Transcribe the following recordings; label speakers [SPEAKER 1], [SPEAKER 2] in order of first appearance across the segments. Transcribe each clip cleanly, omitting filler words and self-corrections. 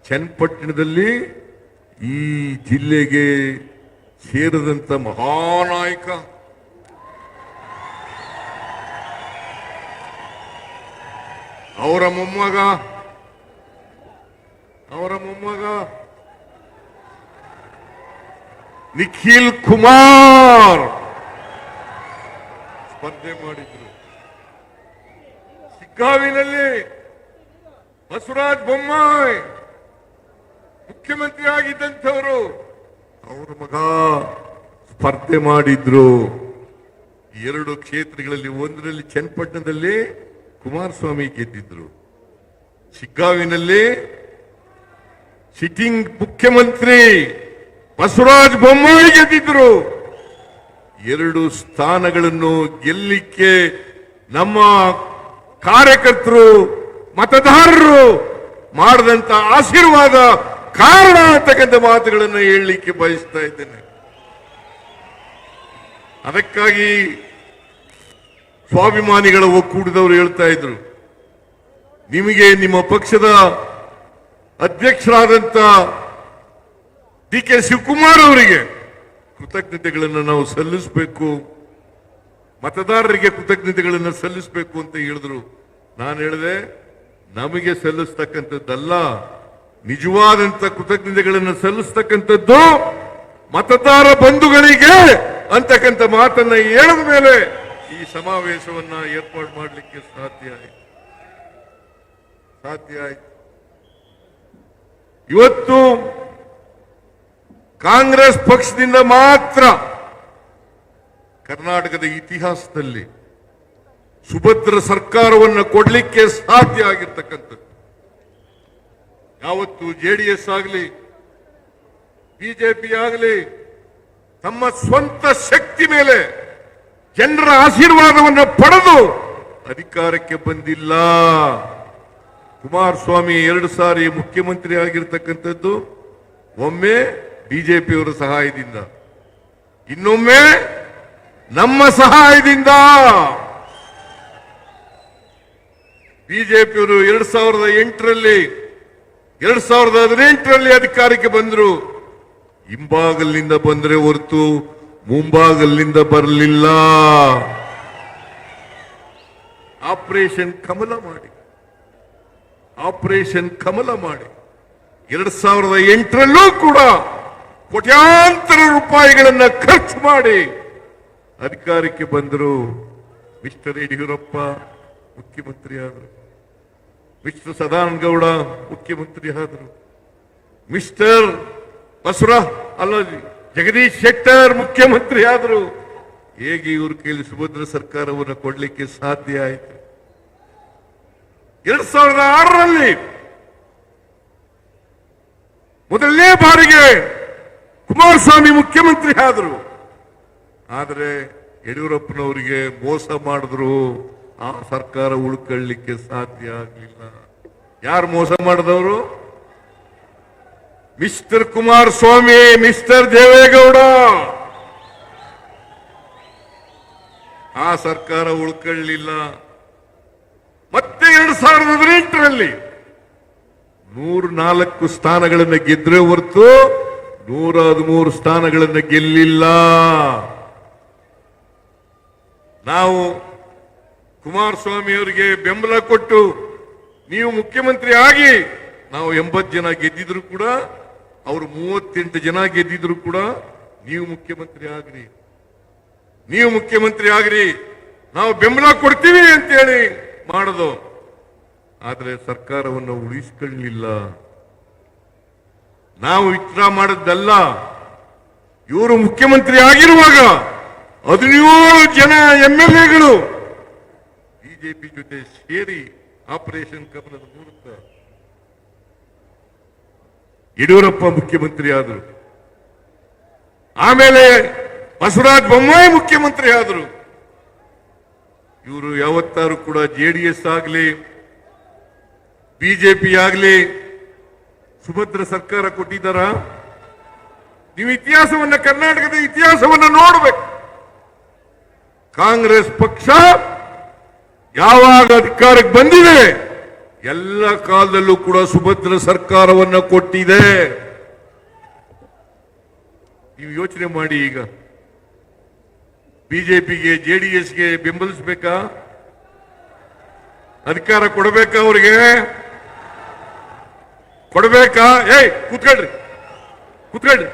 [SPEAKER 1] ಚನ್ನಪಟ್ಟಣದಲ್ಲಿ ಈ ಜಿಲ್ಲೆಗೆ ಸೇರಿದಂತ ಮಹಾನಾಯಕ ಅವರ ಮೊಮ್ಮಗ ನಿಖಿಲ್ ಕುಮಾರ್ ಸ್ಪರ್ಧೆ ಮಾಡಿದ್ರು. ಶಿಗ್ಗಾವಿನಲ್ಲಿ ಬಸವರಾಜ ಬೊಮ್ಮಾಯಿ ಮುಖ್ಯಮಂತ್ರಿ ಆಗಿದ್ದಂಥವರು, ಅವರ ಮಗ ಸ್ಪರ್ಧೆ ಮಾಡಿದ್ರು. ಎರಡು ಕ್ಷೇತ್ರಗಳಲ್ಲಿ, ಒಂದರಲ್ಲಿ ಚನ್ನಪಟ್ಟಣದಲ್ಲಿ ಕುಮಾರಸ್ವಾಮಿ ಗೆದ್ದಿದ್ರು, ಶಿಗ್ಗಾವಿನಲ್ಲಿ ಸಿಟ್ಟಿಂಗ್ ಮುಖ್ಯಮಂತ್ರಿ ಬಸವರಾಜ ಬೊಮ್ಮಾಯಿ ಗೆದ್ದಿದ್ರು. ಎರಡು ಸ್ಥಾನಗಳನ್ನು ಗೆಲ್ಲಿಕ್ಕೆ ನಮ್ಮ ಕಾರ್ಯಕರ್ತರು ಮತದಾರರು ಮಾಡಿದಂತ ಆಶೀರ್ವಾದ ಕಾರಣ ಅಂತಕ್ಕಂಥ ಮಾತುಗಳನ್ನು ಹೇಳಲಿಕ್ಕೆ ಬಯಸ್ತಾ ಇದ್ದೇನೆ. ಅದಕ್ಕಾಗಿ ಸ್ವಾಭಿಮಾನಿಗಳ ಒಕ್ಕೂಟದವರು ಹೇಳ್ತಾ ಇದ್ರು, ನಿಮಗೆ ನಿಮ್ಮ ಪಕ್ಷದ ಅಧ್ಯಕ್ಷರಾದಂತ ಡಿ.ಕೆ. ಶಿವಕುಮಾರ್ ಅವರಿಗೆ ಕೃತಜ್ಞತೆಗಳನ್ನು ನಾವು ಸಲ್ಲಿಸಬೇಕು, ಮತದಾರರಿಗೆ ಕೃತಜ್ಞತೆಗಳನ್ನು ಸಲ್ಲಿಸಬೇಕು ಅಂತ ಹೇಳಿದ್ರು. ನಾನು ಹೇಳಿದೆ, ನಮಗೆ ಸಲ್ಲಿಸ್ತಕ್ಕಂಥದ್ದಲ್ಲ, ನಿಜವಾದಂತ ಕೃತಜ್ಞತೆಗಳನ್ನು ಸಲ್ಲಿಸ್ತಕ್ಕಂಥದ್ದು ಮತದಾರ ಬಂಧುಗಳಿಗೆ ಅಂತಕ್ಕಂಥ ಮಾತನ್ನ ಹೇಳಿದ ಮೇಲೆ ಈ ಸಮಾವೇಶವನ್ನ ಏರ್ಪಾಡು ಮಾಡಲಿಕ್ಕೆ ಸಾಧ್ಯ ಆಯ್ತು. ಇವತ್ತು ಕಾಂಗ್ರೆಸ್ ಪಕ್ಷದಿಂದ ಮಾತ್ರ ಕರ್ನಾಟಕದ ಇತಿಹಾಸದಲ್ಲಿ ಸುಭದ್ರ ಸರ್ಕಾರವನ್ನು ಕೊಡಲಿಕ್ಕೆ ಸಾಧ್ಯ ಆಗಿರ್ತಕ್ಕಂಥದ್ದು. ಯಾವತ್ತು ಜೆಡಿಎಸ್ ಆಗಲಿ ಬಿಜೆಪಿ ಆಗಲಿ ತಮ್ಮ ಸ್ವಂತ ಶಕ್ತಿ ಮೇಲೆ ಜನರ ಆಶೀರ್ವಾದವನ್ನು ಪಡೆದು ಅಧಿಕಾರಕ್ಕೆ ಬಂದಿಲ್ಲ. ಕುಮಾರಸ್ವಾಮಿ 2 ಸಾರಿ ಮುಖ್ಯಮಂತ್ರಿ ಆಗಿರ್ತಕ್ಕಂಥದ್ದು ಒಮ್ಮೆ ಬಿಜೆಪಿಯವರ ಸಹಾಯದಿಂದ, ಇನ್ನೊಮ್ಮೆ ನಮ್ಮ ಸಹಾಯದಿಂದ. ಬಿಜೆಪಿಯವರು 2008ರಲ್ಲಿ 2018ರಲ್ಲಿ ಅಧಿಕಾರಕ್ಕೆ ಬಂದರು. ಹಿಂಬಾಗಲಿನಿಂದ ಬಂದರೆ ಹೊರತು ಮುಂಬಾಗಲಿನಿಂದ ಬರಲಿಲ್ಲ. ಆಪರೇಷನ್ ಕಮಲ ಮಾಡಿ 2008ರಲ್ಲೂ ಕೂಡ ಕೋಟ್ಯಾಂತರ ರೂಪಾಯಿಗಳನ್ನ ಖರ್ಚು ಮಾಡಿ ಅಧಿಕಾರಕ್ಕೆ ಬಂದರು. ಮಿಸ್ಟರ್ ಯಡಿಯೂರಪ್ಪ ಮುಖ್ಯಮಂತ್ರಿ ಆದರು, ಮಿಸ್ಟರ್ ಸದಾನಂದಗೌಡ ಮುಖ್ಯಮಂತ್ರಿ ಆದರು, ಮಿಸ್ಟರ್ ಜಗದೀಶ್ ಶೆಟ್ಟರ್ ಮುಖ್ಯಮಂತ್ರಿ ಆದರು. ಹೇಗೆ ಇವ್ರ ಕೈಲಿ ಸುಭದ್ರ ಸರ್ಕಾರವನ್ನು ಕೊಡಲಿಕ್ಕೆ ಸಾಧ್ಯ ಆಯಿತು? 2006ರಲ್ಲಿ ಮೊದಲನೇ ಬಾರಿಗೆ ಕುಮಾರಸ್ವಾಮಿ ಮುಖ್ಯಮಂತ್ರಿ ಆದರು. ಆದರೆ ಯಡಿಯೂರಪ್ಪನವರಿಗೆ ಮೋಸ ಮಾಡಿದ್ರು, ಆ ಸರ್ಕಾರ ಉಳ್ಕೊಳ್ಳಿಕ್ಕೆ ಸಾಧ್ಯ ಆಗಲಿಲ್ಲ. ಯಾರು ಮೋಸ ಮಾಡಿದವರು? Mister Kumaraswamy, mister Deve Gowda. ಆ ಸರ್ಕಾರ ಉಳ್ಕೊಳ್ಳಿಲ್ಲ. ಮತ್ತೆ 2018ರಲ್ಲಿ 104 ಸ್ಥಾನಗಳನ್ನು ಗೆದ್ರೆ ಹೊರತು 113 ಸ್ಥಾನಗಳನ್ನು ಗೆಲ್ಲಿಲ್ಲ. ನಾವು ಕುಮಾರಸ್ವಾಮಿ ಅವರಿಗೆ ಬೆಂಬಲ ಕೊಟ್ಟು ನೀವು ಮುಖ್ಯಮಂತ್ರಿ ಆಗಿ, ನಾವು 80 ಜನ ಗೆದ್ದಿದ್ರು ಕೂಡ, ಅವರು 38 ಜನ ಗೆದ್ದಿದ್ರು ಕೂಡ, ನೀವು ಮುಖ್ಯಮಂತ್ರಿ ಆಗ್ರಿ, ನಾವು ಬೆಂಬಲ ಕೊಡ್ತೀವಿ ಅಂತೇಳಿ ಮಾಡೋದು. ಆದರೆ ಸರ್ಕಾರವನ್ನು ಉಳಿಸಿಕೊಳ್ಳಲಿಲ್ಲ. ನಾವು ವಿಚಾರ ಮಾಡಿದ್ದಲ್ಲ. ಇವರು ಮುಖ್ಯಮಂತ್ರಿ ಆಗಿರುವಾಗ 17 ಜನ MLAಗಳು ಬಿಜೆಪಿ ಜೊತೆ ಸೇರಿ ಆಪರೇಷನ್ ಕಮಲದ ಮೂಲಕ ಯಡಿಯೂರಪ್ಪ ಮುಖ್ಯಮಂತ್ರಿ ಆದರು. ಆಮೇಲೆ ಬಸವರಾಜ ಬೊಮ್ಮಾಯಿ ಮುಖ್ಯಮಂತ್ರಿ ಆದರು. ಇವರು ಯಾವತ್ತಾರು ಕೂಡ ಜೆಡಿಎಸ್ ಆಗಲಿ ಬಿಜೆಪಿ ಆಗಲಿ ಸುಭದ್ರ ಸರ್ಕಾರ ಕೊಟ್ಟಿದ್ದಾರ? ನೀವು ಇತಿಹಾಸವನ್ನ, ಕರ್ನಾಟಕದ ಇತಿಹಾಸವನ್ನು ನೋಡಬೇಕು. ಕಾಂಗ್ರೆಸ್ ಪಕ್ಷ ಯಾವಾಗ ಅಧಿಕಾರಕ್ಕೆ ಬಂದಿದೆ ಎಲ್ಲ ಕಾಲದಲ್ಲೂ ಕೂಡ ಸುಭದ್ರ ಸರ್ಕಾರವನ್ನ ಕೊಟ್ಟಿದೆ. ನೀವು ಯೋಚನೆ ಮಾಡಿ, ಈಗ ಬಿಜೆಪಿಗೆ ಜೆಡಿಎಸ್ಗೆ ಬೆಂಬಲಿಸಬೇಕಾ? ಅಧಿಕಾರ ಕೊಡಬೇಕಾ? ಅವ್ರಿಗೆ ಕೊಡಬೇಕಾ? ಕೂತ್ಕೊಳ್ರಿ ಕೂತ್ಕೊಳ್ರಿ.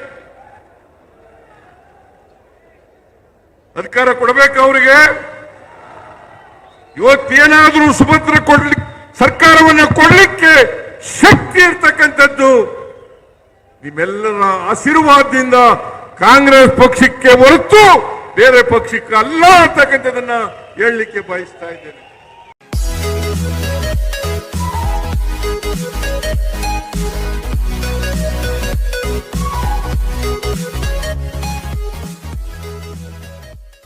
[SPEAKER 1] ಅಧಿಕಾರ ಕೊಡಬೇಕಾ ಅವರಿಗೆ? ಇವತ್ತೇನಾದ್ರೂ ಸುಭದ್ರ ಸರ್ಕಾರವನ್ನು ಕೊಡಲಿಕ್ಕೆ ಶಕ್ತಿ ಇರ್ತಕ್ಕಂಥದ್ದು ನಿಮ್ಮೆಲ್ಲರ ಆಶೀರ್ವಾದದಿಂದ ಕಾಂಗ್ರೆಸ್ ಪಕ್ಷಕ್ಕೆ ಹೊರತು ಬೇರೆ ಪಕ್ಷಕ್ಕೆ ಅಲ್ಲ ಅಂತಕ್ಕಂಥದನ್ನ ಹೇಳಲಿಕ್ಕೆ ಬಯಸ್ತಾ ಇದ್ದೇನೆ.